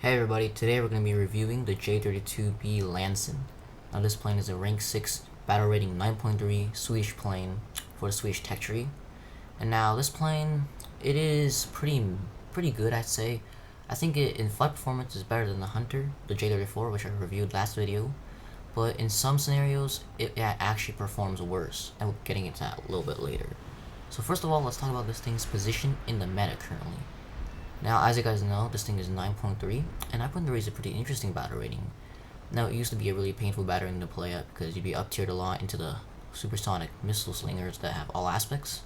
Hey everybody, today we're going to be reviewing the J32B Lansen. Now this plane is a rank 6 battle rating 9.3 Swedish plane for the Swedish tech tree. And now this plane, it is pretty good, I'd say. I think it in flight performance is better than the Hunter, the J34, which I reviewed last video. But in some scenarios, it actually performs worse, and we'll be getting into that a little bit later. So first of all, let's talk about this thing's position in the meta currently. Now, as you guys know, this thing is 9.3, and 9.3 is a pretty interesting battle rating. Now, it used to be a really painful battle rating to play at because you'd be up tiered a lot into the supersonic missile slingers that have all aspects,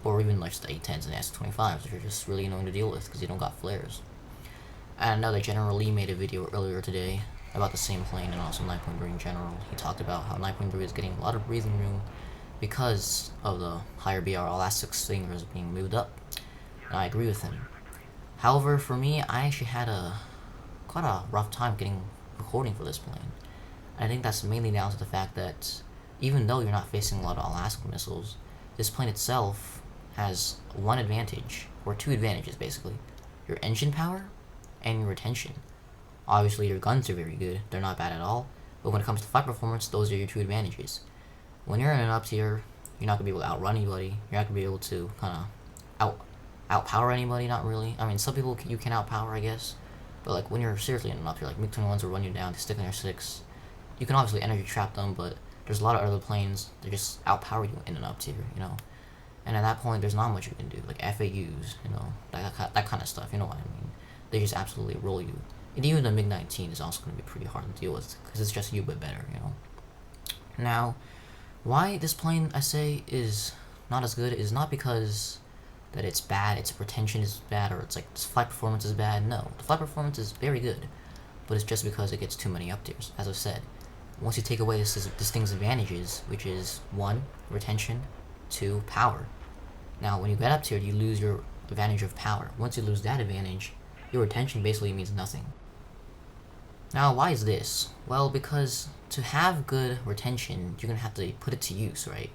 or even like the A10s and S25s, which are just really annoying to deal with because you don't got flares. And now that General Lee made a video earlier today about the same plane and also 9.3 in general. He talked about how 9.3 is getting a lot of breathing room because of the higher BR all aspects slingers being moved up, and I agree with him. However, for me, I actually had quite a rough time getting recording for this plane. And I think that's mainly down to the fact that even though you're not facing a lot of Alaska missiles, this plane itself has one advantage, or two advantages basically. Your engine power and your retention. Obviously your guns are very good, they're not bad at all, but when it comes to fight performance, those are your two advantages. When you're in an up tier, you're not going to be able to outrun anybody, you're not going to be able to kind of outpower anybody, not really. I mean, some people you can outpower, I guess, but like when you're seriously in an up tier, like MiG-21s will run you down, they stick in their 6. You can obviously energy trap them, but there's a lot of other planes that just outpower you in an up tier, you know. And at that point, there's not much you can do, like FAUs, you know, that kind of stuff, you know what I mean. They just absolutely roll you. And even the MiG-19 is also going to be pretty hard to deal with, because it's just you but better, you know. Now, why this plane, I say, is not as good is not because that it's bad, its retention is bad, or it's like its flight performance is bad. No, the flight performance is very good, but it's just because it gets too many up tiers. As I've said, once you take away this thing's advantages, which is 1, retention, 2, power. Now, when you get up tiered, you lose your advantage of power. Once you lose that advantage, your retention basically means nothing. Now, why is this? Well, because to have good retention, you're gonna have to put it to use, right?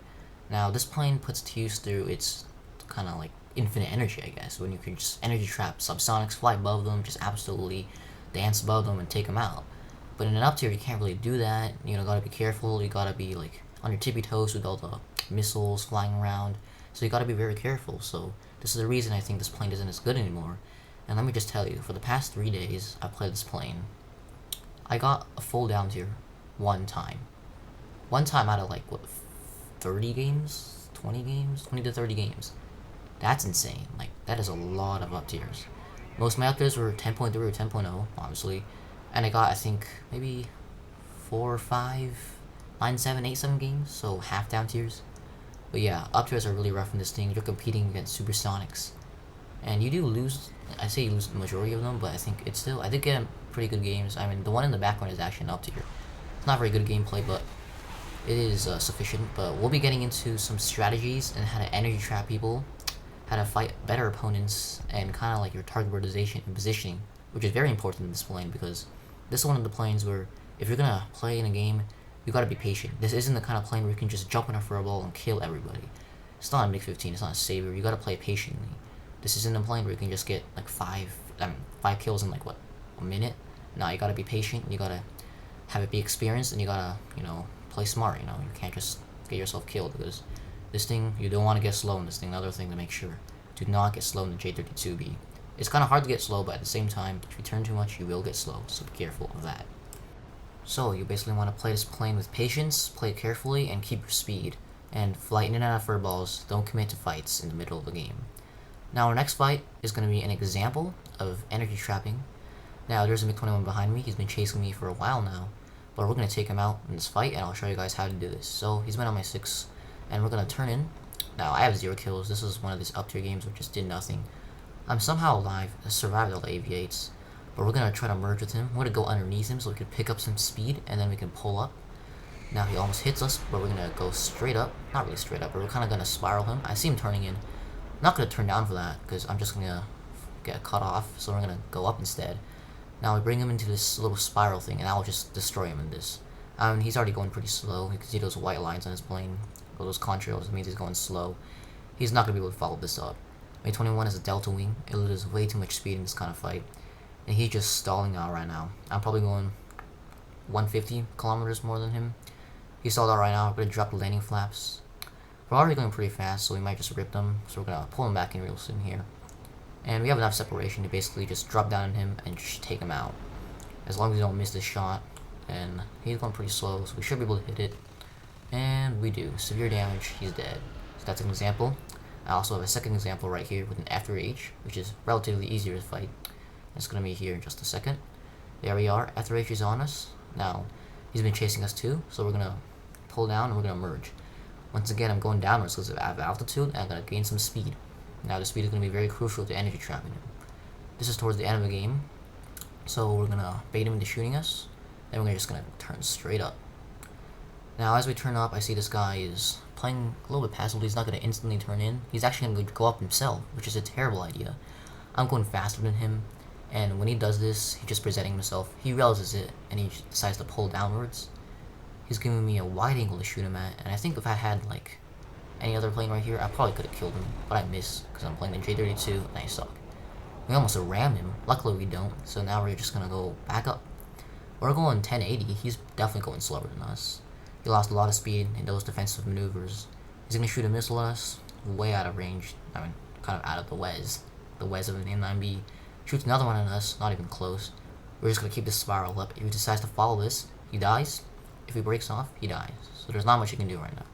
Now, this plane puts to use through its kind of like infinite energy, I guess, when you can just energy trap subsonics, fly above them, just absolutely dance above them and take them out. But in an up tier, you can't really do that. You know, gotta be careful. You gotta be like on your tippy toes with all the missiles flying around. So you gotta be very careful. So this is the reason I think this plane isn't as good anymore. And let me just tell you, for the past 3 days I played this plane, I got a full down tier one time. One time out of like what, 30 games, 20 games, 20 to 30 games. That's insane. Like, that is a lot of up tiers. Most of my up tiers were 10.3 or 10.0, obviously. And I got, I think, maybe 4 or 5, 9, 7, 8, 7 games. So, half down tiers. But yeah, up tiers are really rough in this thing. You're competing against supersonics. And you do lose, I say you lose the majority of them, but I think it's still, I did get pretty good games. I mean, the one in the background is actually an up tier. It's not very good gameplay, but it is sufficient. But we'll be getting into some strategies and how to energy trap people, how to fight better opponents, and kind of like your target prioritization and positioning, which is very important in this plane because this is one of the planes where if you're gonna play in a game, you gotta be patient. This isn't the kind of plane where you can just jump in a furball and kill everybody. It's not a MiG-15, it's not a saber. You gotta play patiently. This isn't a plane where you can just get like 5 kills in like what, a minute. No, you gotta be patient. You gotta have it be experienced, and you gotta, you know, play smart. You know, you can't just get yourself killed because this thing, you don't want to get slow in this thing. Another thing to make sure, do not get slow in the J32B. It's kind of hard to get slow, but at the same time, if you turn too much, you will get slow, so be careful of that. So, you basically want to play this plane with patience, play it carefully, and keep your speed. And flight in and out of furballs, don't commit to fights in the middle of the game. Now, our next fight is going to be an example of energy trapping. Now, there's a MiG-21 behind me. He's been chasing me for a while now, but we're going to take him out in this fight, and I'll show you guys how to do this. So, he's been on my 6. And we're gonna turn in. Now, I have 0 kills. This is one of these up tier games where just did nothing. I'm somehow alive. I survived all the AV-8s. But we're gonna try to merge with him. We're gonna go underneath him so we can pick up some speed, and then we can pull up. Now, he almost hits us, but we're gonna go straight up. Not really straight up, but we're kind of gonna spiral him. I see him turning in. I'm not gonna turn down for that, because I'm just gonna get cut off. So we're gonna go up instead. Now, we bring him into this little spiral thing, and I will just destroy him in this. He's already going pretty slow. You can see those white lines on his plane. Those contrails means he's going slow. He's not going to be able to follow this up. MiG-21 is a delta wing. It loses way too much speed in this kind of fight. and he's just stalling out right now. I'm probably going 150 kilometers more than him. He stalled out right now. We're gonna drop the landing flaps. We're already going pretty fast, so we might just rip them. So we're gonna pull him back in real soon here. And we have enough separation to basically just drop down on him and just take him out. As long as we don't miss this shot. And he's going pretty slow, so we should be able to hit it. And we do. Severe damage, he's dead. So that's an example. I also have a second example right here with an F3H, which is relatively easier to fight. It's gonna be here in just a second. There we are, F3H is on us. Now, he's been chasing us too, so we're gonna pull down and we're gonna merge. Once again, I'm going downwards because I have altitude and I'm gonna gain some speed. Now, the speed is gonna be very crucial to energy trapping him. This is towards the end of the game, so we're gonna bait him into shooting us, and we're just gonna turn straight up. Now, as we turn up, I see this guy is playing a little bit passively. He's not gonna instantly turn in. He's actually gonna go up himself, which is a terrible idea. I'm going faster than him, and when he does this, he's just presenting himself. He realizes it, and he decides to pull downwards. He's giving me a wide angle to shoot him at, and I think if I had, like, any other plane right here, I probably could have killed him, but I missed, because I'm playing the J32, and I suck. We almost rammed him. Luckily, we don't, so now we're just gonna go back up. We're going 1080. He's definitely going slower than us. He lost a lot of speed in those defensive maneuvers. He's gonna shoot a missile at us, way out of range. I mean, kind of out of the WES. The WES of an M9B. Shoots another one at us, not even close. We're just gonna keep this spiral up. If he decides to follow this, he dies. If he breaks off, he dies. So there's not much he can do right now.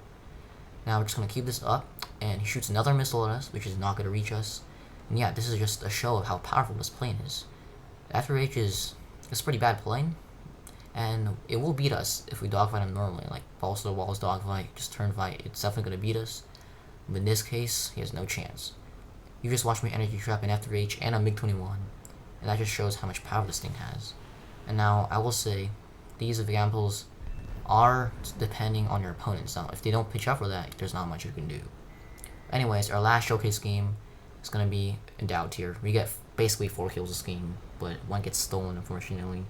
Now we're just gonna keep this up, and he shoots another missile at us, which is not gonna reach us. And yeah, this is just a show of how powerful this plane is. The F3H is a pretty bad plane, and it will beat us if we dogfight him normally, like balls to the walls dogfight, just turn fight. It's definitely gonna beat us. But in this case, he has no chance. You just watched me energy trap an F3H and a MiG-21, and that just shows how much power this thing has. And now, I will say, these examples are depending on your opponents. Now, if they don't pitch up for that, there's not much you can do. Anyways, our last showcase game is going to be endowed here. We get basically 4 kills this game, but one gets stolen, unfortunately,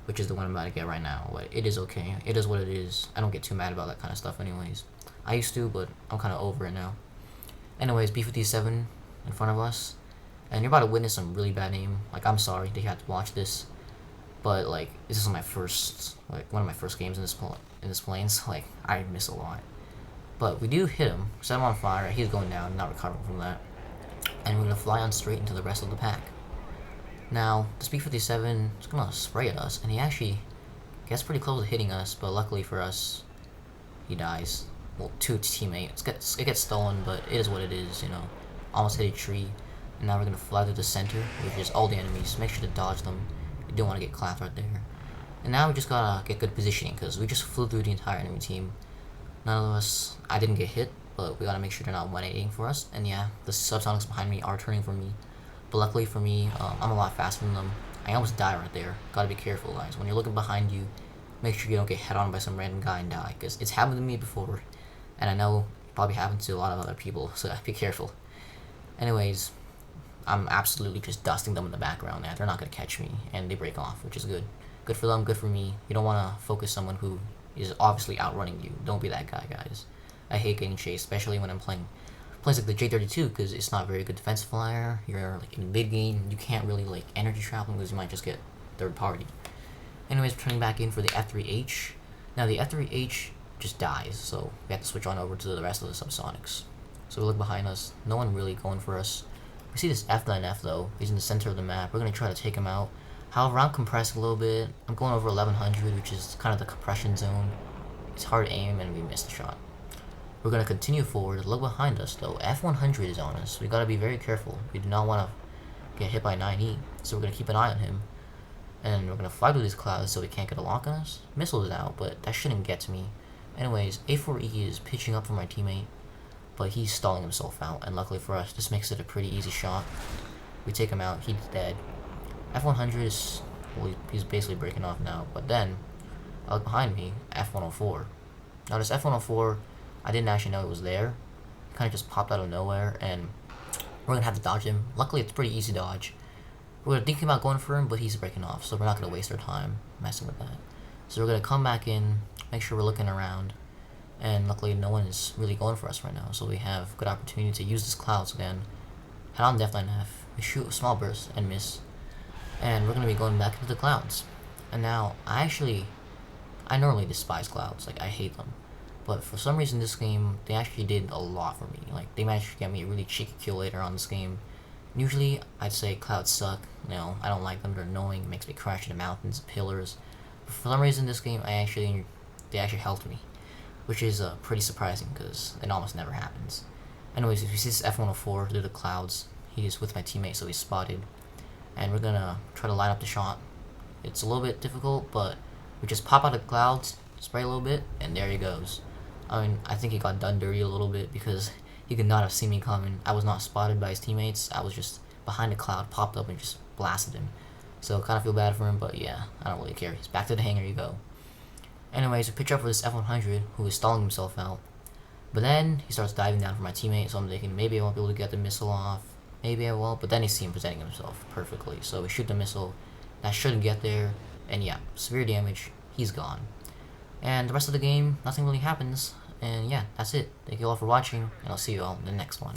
which is the one I'm about to get right now. But it is okay. It is what it is. I don't get too mad about that kind of stuff anyways. I used to, but I'm kind of over it now. Anyways, B-57 in front of us, and you're about to witness some really bad aim. Like, I'm sorry that you had to watch this, but like, this is my first, like, one of my first games in this plane, so like, I miss a lot. But we do hit him, set him on fire. He's going down, not recovering from that, and we're gonna fly on straight into the rest of the pack. Now, this B-57 is gonna spray at us, and he actually gets pretty close to hitting us, but luckily for us, he dies. Well, 2 teammates. It gets stolen, but it is what it is, you know. Almost hit a tree, and now we're gonna fly to the center, which is all the enemies. Make sure to dodge them. You don't want to get clapped right there. And now we just gotta get good positioning, because we just flew through the entire enemy team. None of us, I didn't get hit, but we gotta make sure they're not 180ing for us. And yeah, the subsonics behind me are turning for me, but luckily for me, I'm a lot faster than them. I almost die right there. Gotta be careful, guys. When you're looking behind you, make sure you don't get head on by some random guy and die, because it's happened to me before, and I know it probably happened to a lot of other people, so be careful. Anyways, I'm absolutely just dusting them in the background now. They're not going to catch me, and they break off, which is good. Good for them, good for me. You don't want to focus someone who is obviously outrunning you. Don't be that guy, guys. I hate getting chased, especially when I'm playing planes like the J32, because it's not very good defensive flyer. You're like in mid-game, you can't really like energy trap them because you might just get third party. Anyways, turning back in for the F3H. Now the F3H just dies, so we have to switch on over to the rest of the subsonics. So we look behind us, no one really going for us. We see this F9F though, he's in the center of the map. We're going to try to take him out. However, I'm compressed a little bit. I'm going over 1100, which is kind of the compression zone. It's hard to aim and we missed the shot. We're going to continue forward. Look behind us though, F100 is on us. We got to be very careful. We do not want to get hit by 9E, so we're going to keep an eye on him. And we're going to fly through these clouds so he can't get a lock on us. Missile is out, but that shouldn't get to me. Anyways, A4E is pitching up for my teammate, but he's stalling himself out, and luckily for us, this makes it a pretty easy shot. We take him out, he's dead. F100 is, well, he's basically breaking off now, but then, out behind me, F104. Now this F104, I didn't actually know it was there. It kind of just popped out of nowhere, and we're going to have to dodge him. Luckily, it's a pretty easy dodge. We're thinking about going for him, but he's breaking off, so we're not going to waste our time messing with that. So we're going to come back in, make sure we're looking around, and luckily no one is really going for us right now, so we have good opportunity to use this clouds again. Head on the F9F, we shoot a small burst and miss. And we're gonna be going back into the clouds. And now, I normally despise clouds, like I hate them. But for some reason this game, they actually did a lot for me. Like, they managed to get me a really cheeky kill later on this game. Usually, I'd say clouds suck. I don't like them, they're annoying, it makes me crash into mountains and pillars. But for some reason this game, they actually helped me. Which is pretty surprising, because it almost never happens. Anyways, if you see this F-104 through the clouds, he is with my teammate, so he's spotted. And we're gonna try to line up the shot. It's a little bit difficult, but we just pop out of the clouds, spray a little bit, and there he goes. I think he got done dirty a little bit because he could not have seen me coming. I was not spotted by his teammates. I was just behind a cloud, popped up, and just blasted him. So kind of feel bad for him, but yeah, I don't really care. He's back to the hangar you go. Anyways, we pitch up for this F-100, who is stalling himself out. But then he starts diving down for my teammate, so I'm thinking maybe I won't be able to get the missile off. Maybe I won't, but then you see him presenting himself perfectly. So we shoot the missile. That shouldn't get there, and yeah, severe damage. He's gone. And the rest of the game, nothing really happens. And yeah, that's it. Thank you all for watching, and I'll see you all in the next one.